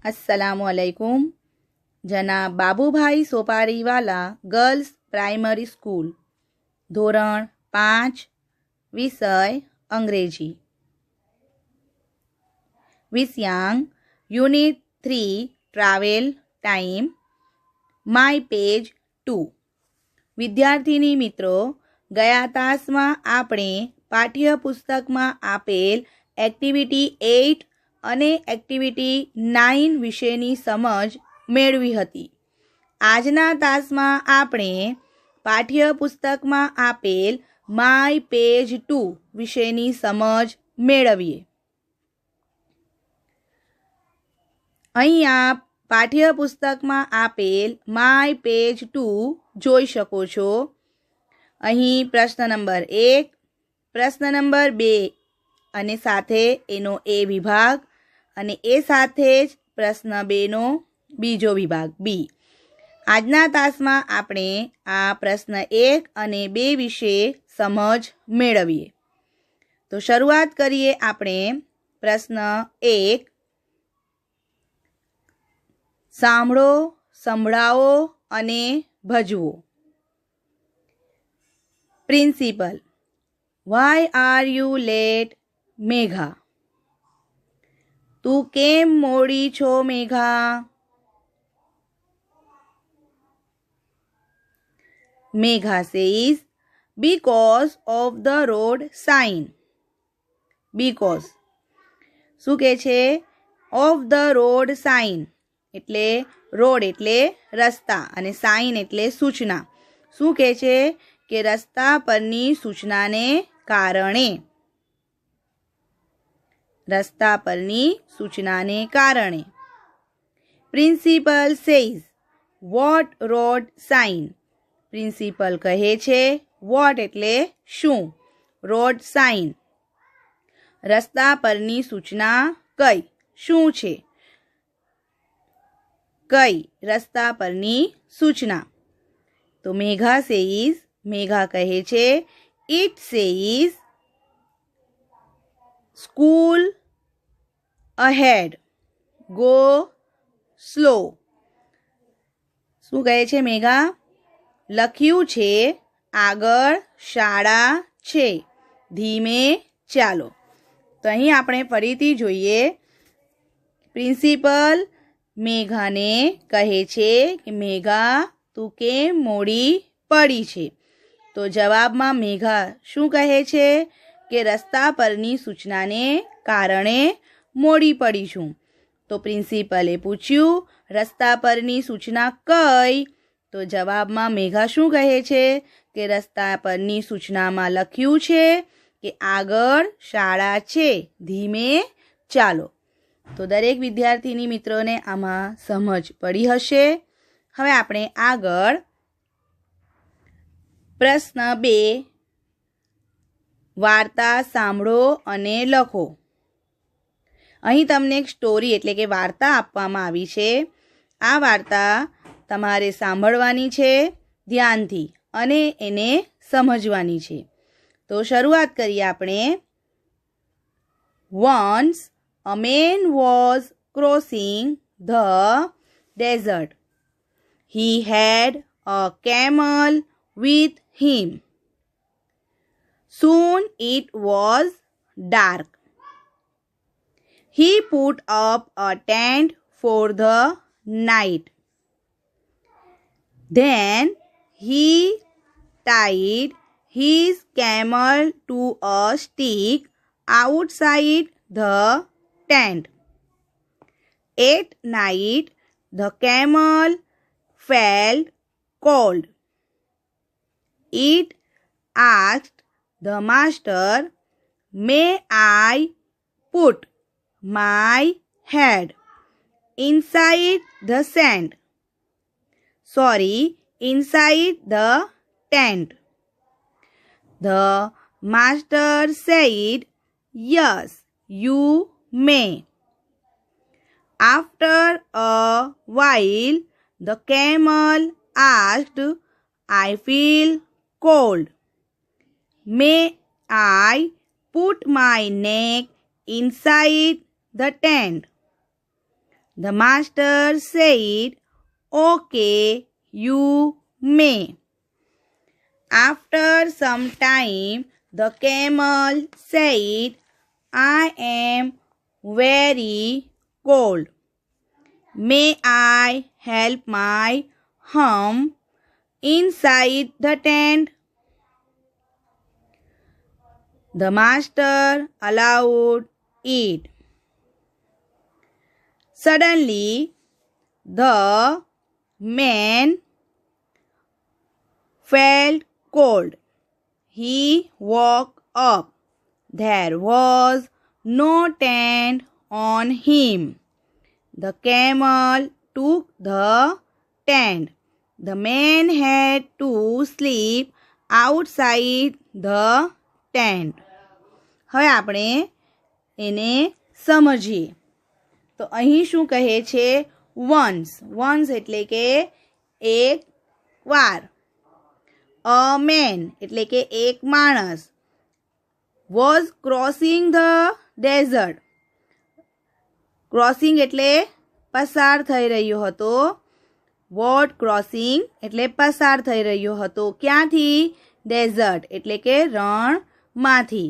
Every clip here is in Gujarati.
अस्सलामुअलैकुम। जनाब Babubhai Soparivala girls primary school, धोरण 5, विषय अंग्रेजी। विषयांक unit 3 travel time, my page 2। विद्यार्थिनी मित्रों, गया तास में आपणे पाठ्यपुस्तक में आपेल एक्टिविटी 8 અને એક્ટિવિટી 9 વિશેની સમજ મેળવી હતી। આજના તાસમાં આપણે પાઠ્યપુસ્તકમાં આપેલ માય પેજ 2 વિશેની સમજ મેળવીએ। અહીંયા પાઠ્યપુસ્તકમાં આપેલ માય પેજ 2 જોઈ શકો છો। અહીં પ્રશ્ન નંબર 1, પ્રશ્ન નંબર 2 અને સાથે એનો એ વિભાગ અને એ સાથે જ પ્રશ્ન 2નો બીજો વિભાગ બી। આજના તાસમાં આપણે આ પ્રશ્ન 1 અને 2 વિશે સમજ મેળવીએ। તો શરૂઆત કરીએ આપણે પ્રશ્ન 1। સાંભળો, સંભળાવો અને ભજવો। Principal: Why are you late, Megha? તું કેમ મોડી છો મેઘા? મેઘા says, because of the road sign. Because શું કહે છે? of the road sign એટલે રોડ એટલે રસ્તા અને સાઇન એટલે સૂચના। શું કહે છે કે રસ્તા પરની સૂચનાને કારણે, રસ્તા પરની સૂચનાને કારણે। Principal says, what road sign? Principal કહે છે વોટ એટલે શું, રોડ સાઇન રસ્તા પરની સૂચના કઈ, શું છે, કઈ રસ્તા પરની સૂચના? તો મેઘા સેઝ, મેઘા કહે છે it says school ahead, go slow. શું કહે છે મેઘા? લખ્યું છે આગળ શાળા છે, ધીમે ચાલો। તો અહીં આપણે ફરીથી જોઈએ। પ્રિન્સિપલ મેઘાને કહે છે કે મેઘા તું કેમ મોડી પડી છે? તો જવાબમાં મેઘા શું કહે છે કે રસ્તા પરની સૂચનાને કારણે મોડી પડી છું। તો પ્રિન્સિપલે પૂછ્યું રસ્તા પરની સૂચના કઈ? તો જવાબમાં મેઘા શું કહે છે કે રસ્તા પરની સૂચનામાં લખ્યું છે કે આગળ શાળા છે, ધીમે ચાલો। તો દરેક વિદ્યાર્થીની મિત્રોને આમાં સમજ પડી હશે। હવે આપણે આગળ પ્રશ્ન 2, વાર્તા સાંભળો અને લખો। અહીં તમને એક સ્ટોરી એટલે કે વાર્તા આપવામાં આવી છે। આ વાર્તા તમારે સાંભળવાની છે ધ્યાનથી અને એને સમજવાની છે। તો શરૂઆત કરીએ આપણે। Once a man was crossing the desert. He had a camel with him. Soon it was dark. He put up a tent for the night. Then he tied his camel to a stick outside the tent. At night, the camel felt cold. It asked the master, "May I put my head inside the sand? Sorry, inside the tent?" The master said, "Yes, you may." After a while, the camel asked, "I feel cold. May I put my neck inside the tent?" The master said, "Okay, you may." After some time, the camel said, "I am very cold. May I help my hump inside the tent?" The master allowed it. Suddenly, the man felt cold. He woke up. There was no tent on him. The camel took the tent. The man had to sleep outside the tent. હવે આપણે એને સમજીએ. તો અહીં શું કહે છે? વન્સ એટલે કે એક વાર. અ મેન એટલે કે એક માણસ. Was crossing the desert. Crossing એટલે પસાર થઈ રહ્યો હતો. વોટ ક્રોસિંગ એટલે પસાર થઈ રહ્યો હતો. ક્યાંથી? ડેઝર્ટ એટલે કે રણમાંથી.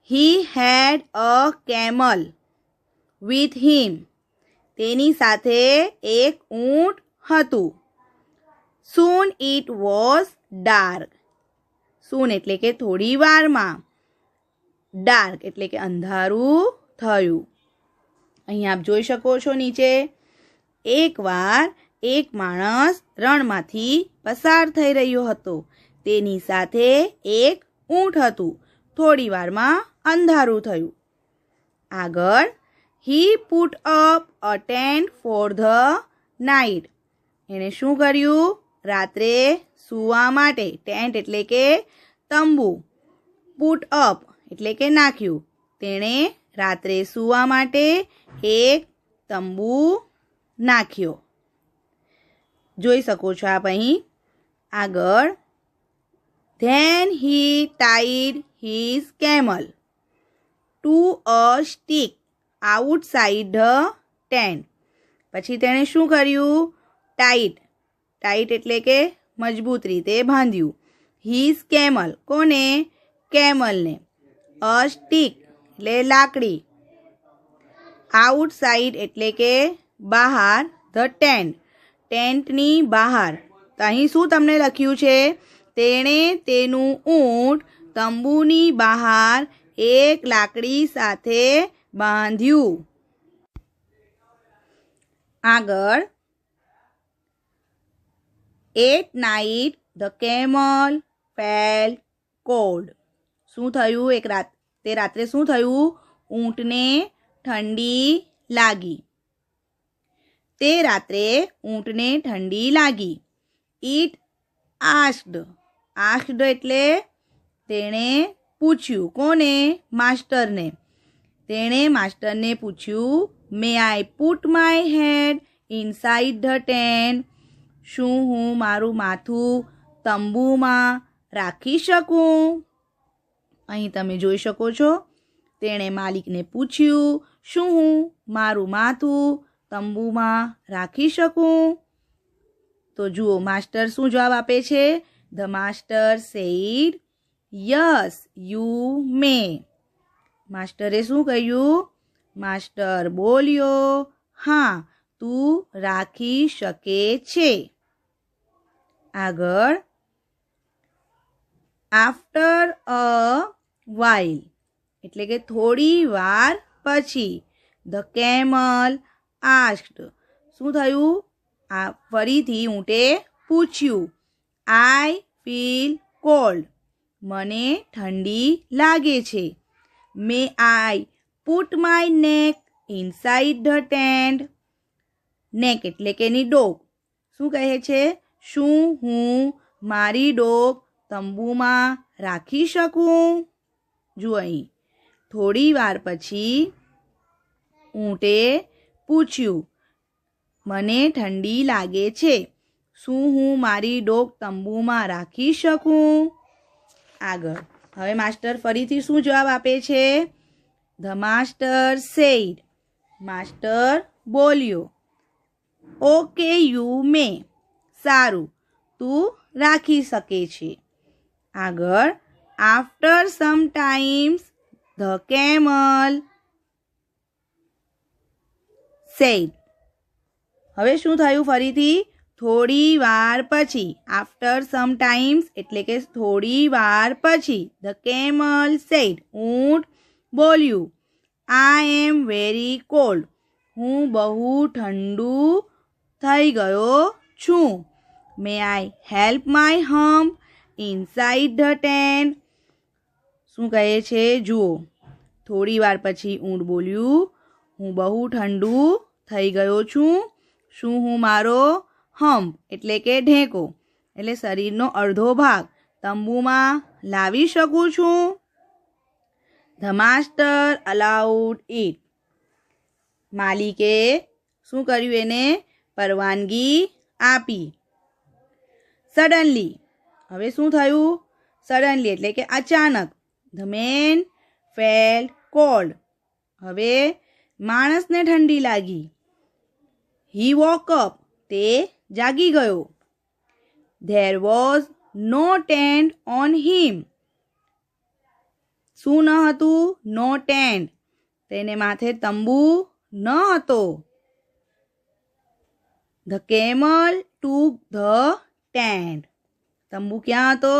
He had a camel with him. તેની સાથે એક ઊંટ હતું. Soon it was dark. Soon એટલે કે થોડી વારમાં. Dark એટલે કે અંધારું થયું. અહીં આપ જોઈ શકો છો નીચે. એકવાર એક માણસ રણમાંથી પસાર થઈ રહ્યો હતો. તેની સાથે એક ઊંટ હતું. થોડી વારમાં અંધારું થયું. આગળ he put up a tent for the night. એણે શું કર્યું? રાત્રે સૂવા માટે. ટેન્ટ એટલે કે તંબુ. put up એટલે કે નાખ્યું. તેણે રાત્રે સૂવા માટે એક તંબુ નાખ્યો. જોઈ શકો છો આપ અહીં. આગળ then he tied his camel to a stick outside the tent. પછી તેણે શું કર્યું? ટાઈટ એટલે કે મજબૂત રીતે બાંધ્યું. his camel કોને? કેમલને. a stick એટલે લાકડી. outside એટલે કે બહાર. the tent ટેન્ટની બહાર. તો અહીં શું તમને લખ્યું છે? તેણે તેનું ઊંટ તંબુની બહાર એક લાકડી સાથે બાંધ્યું. આગળ at night the camel felt cold. શું થયું? તે રાત્રે શું થયું? ઊંટને ઠંડી લાગી. તે રાત્રે ઊંટને ઠંડી લાગી. it asked એટલે તેણે પૂછ્યું. કોને? માસ્ટરને. તેણે માસ્ટરને પૂછ્યું, may I put my head inside the tent? શું હું મારું માથું તંબુમાં રાખી શકું? અહીં તમે જોઈ શકો છો. તેણે માલિકને પૂછ્યું, શું હું મારું માથું તંબુમાં રાખી શકું? તો જુઓ માસ્ટર શું જવાબ આપે છે? The master said, yes, you may. માસ્ટરે શું કહ્યું? માસ્ટર બોલ્યો, હા, તું રાખી શકે છે. આગળ after a while એટલે કે થોડી વાર પછી. The camel asked. શું થયું? ફરીથી ઊંટે પૂછ્યું, I feel cold. મને ઠંડી લાગે છે. May I put my neck inside the tent? neck એટલે કે એની ડોક. શું કહે છે? શું હું મારી ડોક તંબુમાં રાખી શકું? જુઓ અહીં થોડી વાર પછી ઊંટે પૂછ્યું, મને ઠંડી લાગે છે. શું હું મારી ડોક તંબુમાં રાખી શકું? આગળ હવે માસ્ટર ફરીથી શું જવાબ આપે છે? The master said. માસ્ટર બોલ્યો. ઓકે યુ મે, સારું, તું રાખી શકે છે. આગળ, after some times the camel said. હવે શું થયું ફરીથી? થોડી વાર પછી. આફ્ટર સમ ટાઈમ્સ એટલે કે થોડી વાર પછી. ધ કેમલ સેડ, ઊંટ બોલ્યું. આઈ એમ વેરી કોલ્ડ, હું બહુ ઠંડુ થઈ ગયો છું. May I help my hump inside the tent. શું કહે છે જુઓ. થોડી વાર પછી ઊંટ બોલ્યું, હું બહુ ઠંડુ થઈ ગયો છું. શું હું મારો હમ્પ એટલે કે ઢેકો એટલે શરીરનો અડધો ભાગ તંબુમાં લાવી શકું છું? The master allowed it. માલિકે શું કર્યું? એને પરવાનગી આપી. સડનલી. હવે શું થયું? સડનલી એટલે કે અચાનક. The man felt cold. હવે માણસને ઠંડી લાગી. He woke up. તે જાગી ગયો. There was no tent on him. શું ન હતું? No tent. તેને માથે તંબુ ન હતો. The camel took the tent. તંબુ ક્યાં હતો?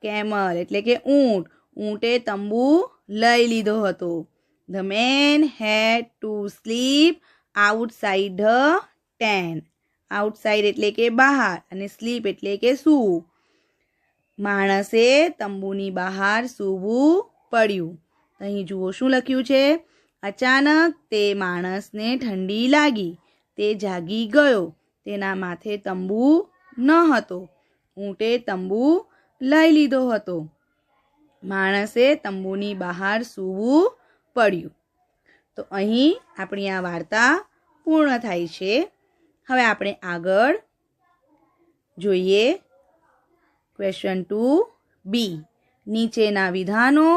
કેમલ એટલે કે ઊંટ. ઊંટે તંબુ લઈ લીધો હતો. The man had to sleep outside the tent. Outside એટલે કે બહાર અને સ્લીપ એટલે કે સૂવું. માણસે તંબુની બહાર સૂવું પડ્યું. અહીં જુઓ શું લખ્યું છે? અચાનક તે માણસને ઠંડી લાગી. તે જાગી ગયો. તેના માથે તંબુ ન હતો. ઊંટે તંબુ લઈ લીધો હતો. માણસે તંબુની બહાર સૂવું પડ્યું. તો અહીં આપણી આ વાર્તા પૂર્ણ થાય છે. હવે આપણે આગળ જોઈએ. Question 2B. નીચેના વિધાનો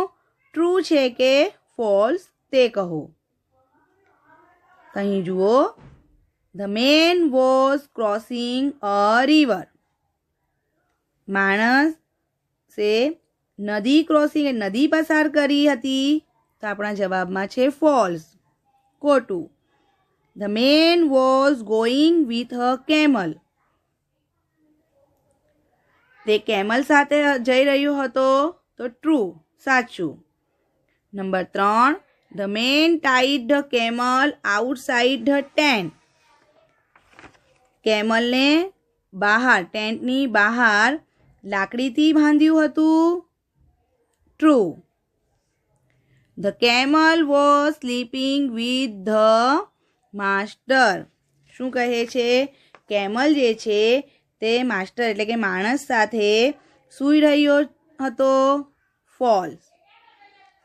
ટ્રુ છે કે ફોલ્સ તે કહો. અહીં જુઓ. The man was crossing a river. માણસે નદી ક્રોસિંગ નદી પસાર કરી હતી. તો આપણા જવાબમાં છે ફોલ્સ, ખોટું. The man was going with a camel. તે કેમલ સાથે જઈ રહ્યો હતો. તો ટ્રુ, સાચું. Number 3. The man tied the camel outside the tent. કેમલને બહાર ટેન્ટની બહાર લાકડીથી બાંધ્યું હતું. True. The camel was sleeping with the master. શું કહે છે? કેમલ જે છે તે માસ્ટર એટલે કે માણસ સાથે સૂઈ રહ્યો હતો. False.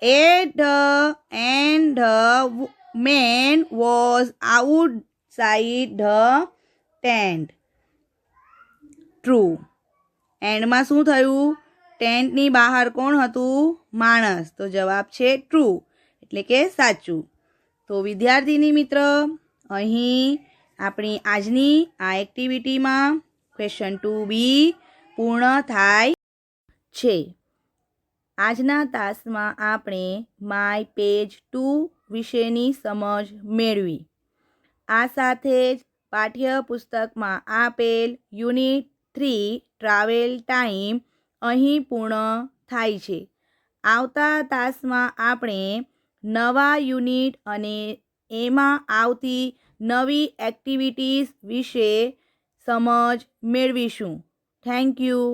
At the end the man was outside the tent. True. એન્ડમાં શું થયું? ટેન્ટની બહાર કોણ હતું? માણસ. તો જવાબ છે ટ્રુ એટલે કે સાચું. તો વિદ્યાર્થીની મિત્ર, અહીં આપણી આજની આ એક્ટિવિટીમાં ક્વેશ્ચન 2B પૂર્ણ થાય છે. આજના તાસમાં આપણે માય પેજ 2 વિશેની સમજ મેળવી. આ સાથે જ પાઠ્યપુસ્તકમાં આપેલ યુનિટ 3 ટ્રાવેલ ટાઈમ અહીં પૂર્ણ થાય છે. આવતા તાસમાં આપણે નવા યુનિટ અને એમાં આવતી નવી એક્ટિવિટીઝ વિશે સમજ મેળવીશું. Thank you.